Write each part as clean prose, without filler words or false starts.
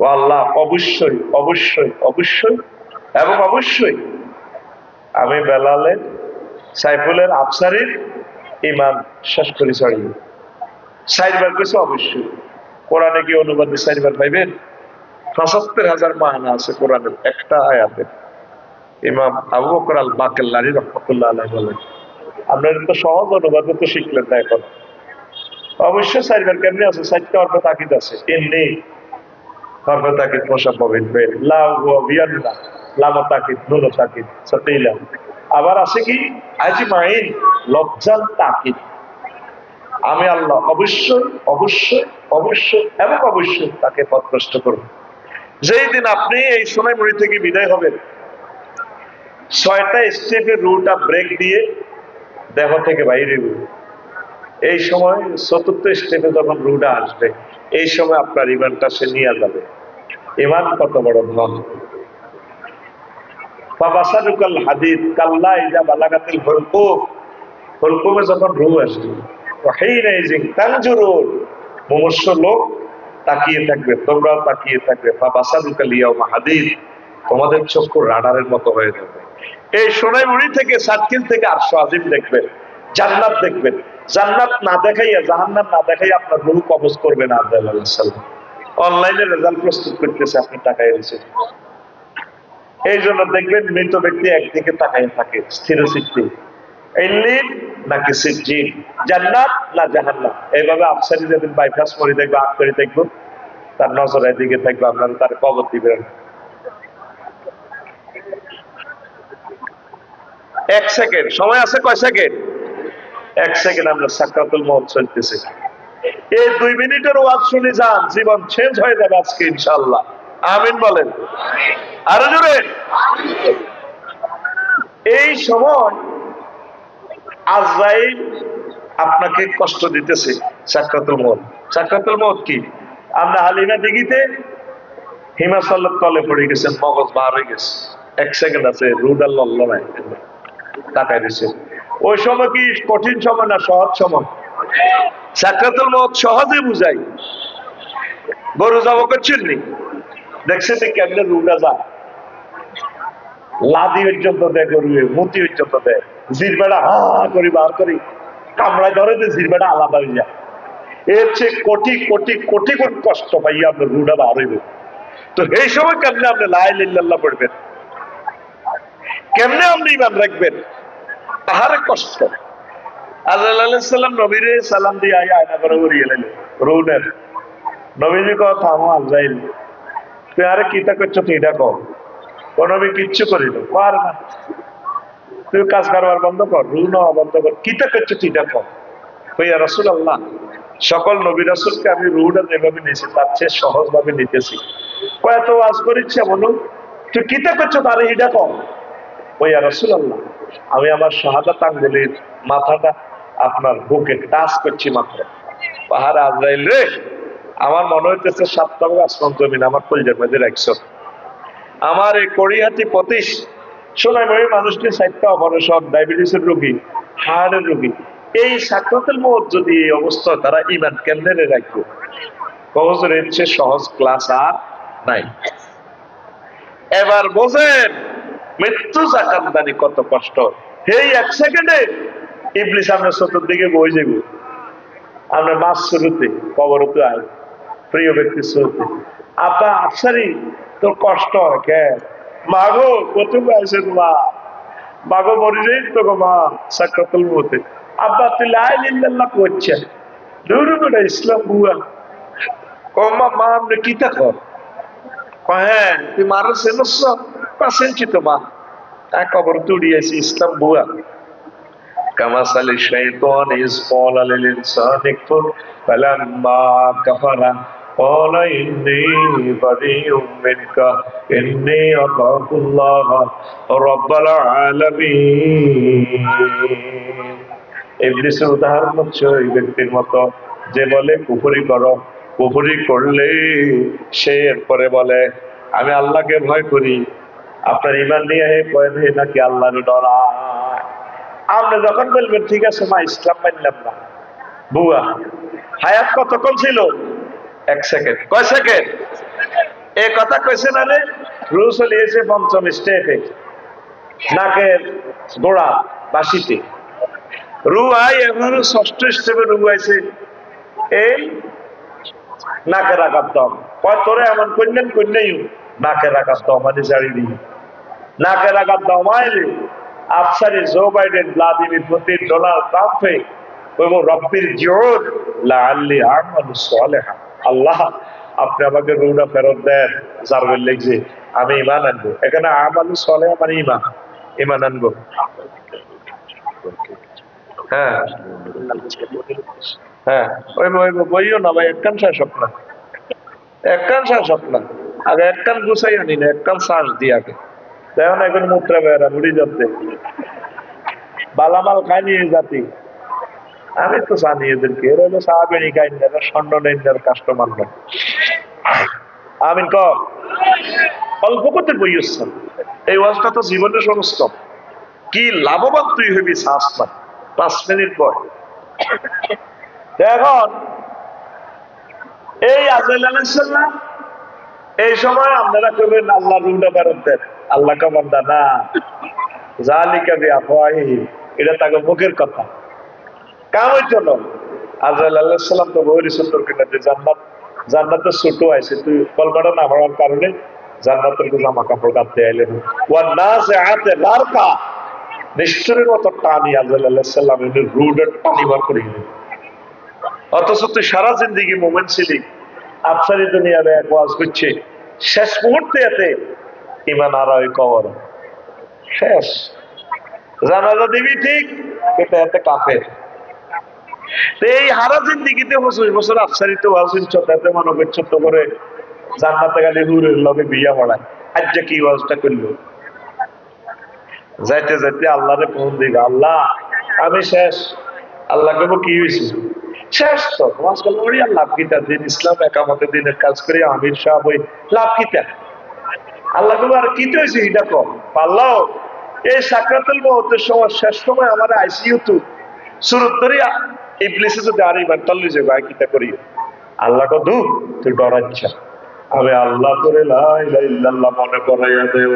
ও আল্লাহ, অবশ্যই অবশ্যই অবশ্যই এবং অবশ্যই আমি বেলালের, সাইফুলের, আফসারির ইমান শেষ করি ছাড়িয়ে। ৬০ বার কইছে অবশ্যই। কোরআনে কি অনুবাদে ৬০ বার পাইবেন? ৭৫,০০০ মানা আছে কোরআনের একটা আয়াতে। ইমাম আবু বকর আল বাকেল্লারি রহমতুল্লাহ আলাইহি বলেন, আপনারা তো সহজ অনুবাদে তো শিখলেন না এখন। অবশ্যই ৬০ বার কেমনি আছে? ৬০টা অর্থ তাকিদ আছে। ইন্নী হরফে তাকিদ মুসাব্বাবিন ফেল, লা ওয়া বিয়াল্লা, লাম তাকিদ, নুন তাকিদ, সাকিলা। আবার আছে কি আজমাইন, লফজাল তাকিদ। আমি আল্লাহ অবশ্যই অবশ্যই অবশ্যই এবং অবশ্যই তাকে পথভ্রষ্ট করব। যেই দিন আপনি এই সোনাইমুড়ি থেকে বিদায় হবেন, ৬টা স্টেপের রুলটা ব্রেক দিয়ে দেহ থেকে বাইরে বেরোবে। এই সময় ৪র্থ স্টেপে যখন রুটা আসবে, এই সময় আপনার ইমানটা সে নিয়ে যাবে। ইমান কত বড় ধন! ফাবাসারুকাল হাদিদ কাল্লা ইযা বালাগাতিল হুলকুম, হুলকুমে যখন রূহ আসবে, ওয়াহিনাইজিন তানজুরুন, মুমূর্ষু লোক তাকিয়ে থাকবে, তোমরাও তাকিয়ে থাকবে। ফাবাসারুকাল ইয়াউমা হাদিদ, তোমাদের চক্ষু রাডারের মতো হয়ে যাবে। এই সোনাইমুড়ি থেকে, সাতকিল থেকে আরশ আজিম দেখবেন, জান্নাত দেখবেন। জান্নাত না দেখাইয়া, জাহান্নাম না দেখাইয়া আপনার রূহ কবজ করবে না। আব্দুল্লাহ আলাইহিস সালাম অনলাইনে রেজাল্ট প্রস্তুত করতেছে, আপনি তাকায় রয়েছেন। এই জন্য দেখবেন মৃত ব্যক্তি একদিকে তাকায় থাকে স্থিরচিত্তে, ইল্লিন নাকি সিজ্জিন, জান্নাত না জাহান্নাম। এইভাবে আফসারি যেদিন বাইপাস করে দেখবো, আগ করে দেখবো, তার নজরের দিকে থাকবে, আপনারা তার কবর দিবেন। 1 সেকেন্ড সময় আছে। কয় সেকেন্ড? 1 সেকেন্ড। আমরা সাকরাতুল মউত চলতেছে। এই 2 মিনিটের ওয়াজ শুনে যান, জীবন চেঞ্জ হয়ে যাবে আজকে ইনশাআল্লাহ। আমিন বলেন। আরো জোরে। এই সময় আজরাইল আপনাকে কষ্ট দিতেছে। সাকরাতুল মউত। সাকরাতুল মউত কি? আমরা হালিমা দিঘিতে হিমাচলের তলে পড়ে গেছেন, মগজ বার হয়ে গেছে। 1 সেকেন্ড আছে, রুডাল লল্ল নাই, তাকায় দিচ্ছে। ওই সময় কি কঠিন সময় না সহজ সময়? সাকরাতুল মউত সহজে বুঝাই। গরু জব করছেন নি, দেখছেন কেমনে রুডা যায়, লাদি পর্যন্ত দেয়, গরুয়ে মতি পর্যন্ত দেয়, জিরবেড়া হা করি বার করি, কামড়ায় ধরে যে জিরবেড়া আলাদা হয়ে যায়। এর চেয়ে কোটি কোটি কোটি কোটি কষ্ট পাইয়া আপনার রুডা বার হইবে। তো এই সময় কেমনে আপনি লা ইলাহা ইল্লাল্লাহ পড়বেন, কেমনে আপনি ইমান রাখবেন? তাহারে কষ্ট। আল্লাহ আলাইহিস সালাম নবীরে সালাম দিয়ে আয়না করে উড়িয়ে এলেন রুনের। নবীজি কও, থামো আজরাইল, তুই আরে কিতা করছো তুই এটা কর। কোন নবী কিচ্ছু করিল, পার না, তুই কাজ কারবার বন্ধ কর, রু নেওয়া বন্ধ কর, কিতা করছো তুই এটা কর। ইয়া রাসূলুল্লাহ, সকল নবী রাসূলকে আমি রুটা যেভাবে নিয়েছি তার চেয়ে সহজ ভাবে নিতেছি। কত ওয়াজ করিচ্ছে বলুন, তুই কিতা করছো তার এটা কর। ইয়া রাসূলুল্লাহ, আমি আমার শাহাদাত আঙ্গুলের মাথাটা আপনার বুকে টাচ করছি মাত্র। পাহাড়ে আজরাইল রে, আমার মনে হইতেছে 7 তবে আসমান জমিন আমার কলিজার মধ্যে রাখছো। আমার এই কড়িহাতি পতিশ সোনাইমুড়ি মানুষটি 4টা অপারেশন, ডায়াবেটিসের রোগী, হার্টের রোগী। এই সাকরাতুল মউত যদি এই অবস্থা, তারা ইমান কেন্দ্রে রাখবো। সহজের চেয়ে সহজ ক্লাস আর নাই। এবার বোঝেন মৃত্যু জাকান্দানি কত কষ্ট। এই 1 সেকেন্ডে ইবলিস আপনার চতুর্দিকে বই যাবে। আমরা মাস শুরুতে কবরতে আয়, প্রিয় ব্যক্তি শুরুতে, আব্বা আফসারি তোর কষ্ট হয় কে? মাগো কত আছে মা, মাগো মরিলেই তো গো মা সাকরাতুল মউতে। আব্বা তুই লা ইলাহা ইল্লাল্লাহ করছেন, দুরুদুটা ইসলাম বুয়া। কম্মা মা আমরা কিতা কর? হ্যাঁ তুই মারো সেনস পাশেনছি তো মা, কবর তুড়িয়েছি ইসলাম বুয়া। কামাসালি শাইতান ইজ ক্বালা লিল ইনসানি কুফর ফালাম্মা কাফারা ক্বালা ইন্নী বারিউম মিনকা ইন্নী আখাফুল্লাহ রাব্বাল আলামিন। ইবলিসের উদাহরণ হচ্ছে ওই ব্যক্তির মতো যে বলে কুফরি করো, কুফরি করলে সে এরপরে বলে আমি আল্লাহকে ভয় করি। আপনার ইমান নিয়ে ভয় নেই নাকি আল্লাহর ডরা? আপনি যখন বলবেন ঠিক আছে মা ইসলাম মানলাম না, বুয়া হায়াত কতক্ষণ ছিল? 1 সেকেন্ড। কয় সেকেন্ড? এই কথা কইছে না রে, রু চলিয়েছে পঞ্চম স্টেপে, নাকের গোড়া বাসিতে রু আই, এখনো ষষ্ঠ স্টেপে রু আইছে এই নাকের আঘাত দম। তোরে এমন করলেন করলেই নাকের আঘাত দমানি জারি দিয়ে, নাকের আঘাত দমাইলে আফসারি Joe Biden, Vladimir Putin, Donald ট্রাম্পে কইব রব্বির জিউর লাআল্লি আমালু সালিহা, আল্লাহ আপনি আমাকে রুটা ফেরত দেন যার বললে যে আমি ঈমান আনবো। এখানে আমালু সালিহা মানে ঈমান, ঈমান আনবো। হ্যাঁ হ্যাঁ, ওই বইও না ভাই, একখান শেষ হোক না, একখান শেষ হোক না, আগে একখান গুছাই আনি না, একখান শ্বাস দিয়ে আগে দেখো না, এখন মুত্রা বেড়া মুড়ি যাতে বালামাল খায়নি এই জাতি। আমি তো জানি এদেরকে, এরা হলো সাহাবেরি খাইনি, এরা স্বর্ণ নেন্দার কাস্টমার না। আমিন ক অল্প করতে বই হচ্ছেন, এই ওয়াজটা তো জীবনের সমস্ত। কি লাভবান তুই হবি শ্বাস না 5 মিনিট পর। এখন এই আজরাইল আলাইহিস সালাম এই সময় আপনারা কইবেন আল্লাহ রুহটা ফেরত দেন, আল্লাহ কমান্ডা না, জালিকা বিআফওয়াহিহিম, এটা তাকে মুখের কথা, কাম হইতো না। আজরাইল আলাইহিস সালাম তো বলি সুন্দর কিনা যে জান্নাতে ছোট আছে, তুই কলমাটা না পড়ার কারণে জান্নাতের জামা কাপড় কাটতে আইলেন। ওয়ান নাযিআতে গারকা, নিষ্ঠুরের মতো টানি আজরাইল আলাইহিস সালাম এর রুহটা টানি বার করে দিলেন। অথচ তুই সারা জিন্দেগি মোমেন্ট ছিলি, আফসারি দুনিয়াতে এক ওয়াজ করছে, শেষ মুহূর্তে এতে ইমান আর ওই কবর শেষ। জানাজা দিবি ঠিক, কিন্তু এতে কাফের। এই হারা জিন্দিগিতে 25 বছর আফসারিতে ওয়াজ শুনছ, তাতে মনে করছ তো করে জান্নাতে গেলে হুরের লগে বিয়া পড়ায়, আজ যে কি ওয়াজটা করলো। যাইতে যাইতে আল্লাহরে ফোন দিবে, আল্লাহ আমি শেষ। আল্লাহ কেবল কি হয়েছে? শেষ তো ওয়াজ করলে ওই আর লাভ কিতা, দিন ইসলাম একামতে দিনের কাজ করে আমির সাহেব ওই লাভ কিতা। আল্লাহ কেবল আর কি হয়েছে এটা কম। আল্লাহ এই সাকরাতুল মউতের সময়, শেষ সময় আমার আইসিইউ তো শুরুত ধরিয়া ইবলিসে যদি আর ইমান তল্লি যে ভাই কিতা করি, আল্লাহ কো দূর তুই ডরাচ্ছা, আমি আল্লাহ করে লা ইলাহা ইল্লাল্লাহ মনে করাইয়া দেব।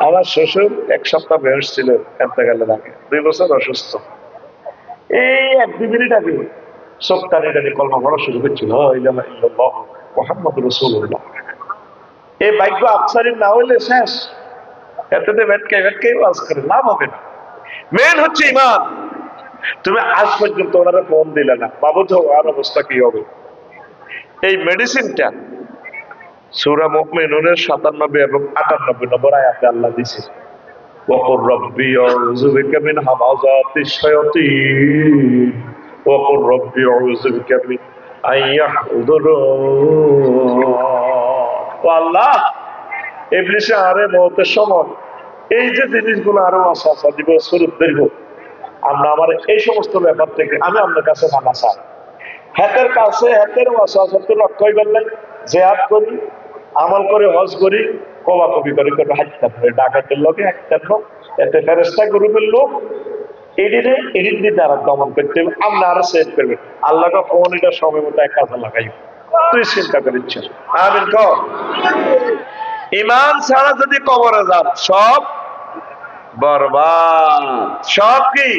আমার শ্বশুর 1 সপ্তাহ বয়স ছিল এতেকালের আগে, 2 বছর অসুস্থ। এই 1-2 মিনিট আগে চোখ টানি টানি কলমা পড়া শুরু করছিল, লা ইলাহা ইল্লাল্লাহ মুহাম্মাদুর রাসূলুল্লাহ। এই ভাগ্য আফসারির না হইলে শেষ, এতে ভেটকে ওয়াজ করে লাভ হবে না। মেন হচ্ছে ইমান। তুমি আজ পর্যন্ত ওনারা ফোন দিলে না, বাবু তো আর অবস্থা কি হবে? এই মেডিসিনটা সূরা মুমিনুনের 97 এবং 98 নম্বর আয়াতে আল্লাহ দিয়েছে, ওয়াকুর রব্বি আউযু বিকা মিন হামাযাতিশ শায়াতিন ওয়াকুর রব্বি আউযু বিকা মিন আইয়াহযুরুন। ও আল্লাহ, ইবলিসে আরে মওতের সময় এই যে জিনিসগুলো আরো ওয়াসওয়াসা দিব, শুরু দেব, আমরা আমার এই সমস্ত ব্যাপার থেকে আমি আপনার কাছে মানা চাই। হাতের কাছে হাতের ওয়াসওয়াসা তো রক্ষা করলেন, জিহাদ করি, আমল করে, হজ করি, কবাকবি করে করে হাঁটতে পারে, ডাকাতের লোকে হাঁটতে লোক, এতে ফেরেশতা গ্রুপের লোক এডিট দিয়ে তারা দমন করতে হবে, আমরা আরো সেভ করবে। আল্লাহকে ফোন এটা সময় মতো এক কাজে লাগাই, তুই চিন্তা করিচ্ছ। আমিন কও। ইমান ছাড়া যদি কবরে যান সব বরবাদ, সব কি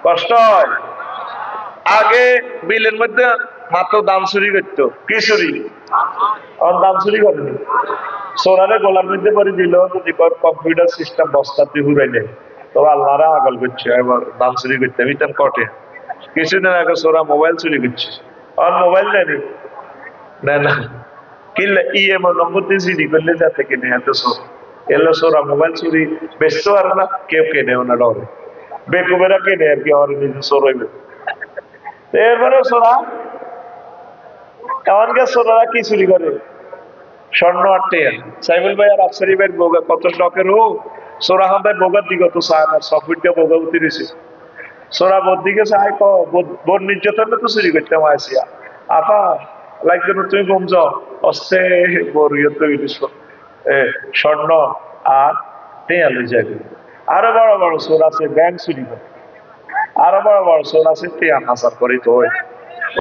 কষ্ট হয়। আগে বিলের মধ্যে মাত্র দাম চুরি করতো, কি চুরি? দাম চুরি করেনি, সোনারে গোলার মধ্যে পরে দিল, যদি কম্পিউটার সিস্টেম বস্তাতে হুড়াই নেই, তবে আল্লাহরা আগল করছে, এবার দাম চুরি করতে বিতান কটে। কিছুদিন আগে সোরা মোবাইল চুরি করছে, আর মোবাইল নেই না না কিনলে ইএমআই নম্বর দিয়ে জিডি করলে যাতে কিনে এত সব এলো সোরা মোবাইল চুরি বেচতে পারে না, কেউ কেনে না, ডরে বেকুবেরা কেনে আর কি, আমার নিজে চোর হইবে। এরপরে সোরা এমনকার সোনারা কি চুরি করে? স্বর্ণ আটটে সাইফুল ভাই আর আফসারি ভাইয়ের বোগা কত শখের হোক, সোরা হামদায় বোগার দিকে তো চায় না, সফট দিয়ে বোগা উতিরেছে, সোরা বোর দিকে চায়, বোর নির্যাতন তো চুরি করতে আসিয়া আপা লাগবে না, তুমি কম যাও অস্তে বোর স্বর্ণ আর টেয়ালে যাবে। আরো বড় বড় সোর আছে ব্যাংক চুরি করে, আরো বড় বড় সোর আছে টেয়া হাসার করে, তো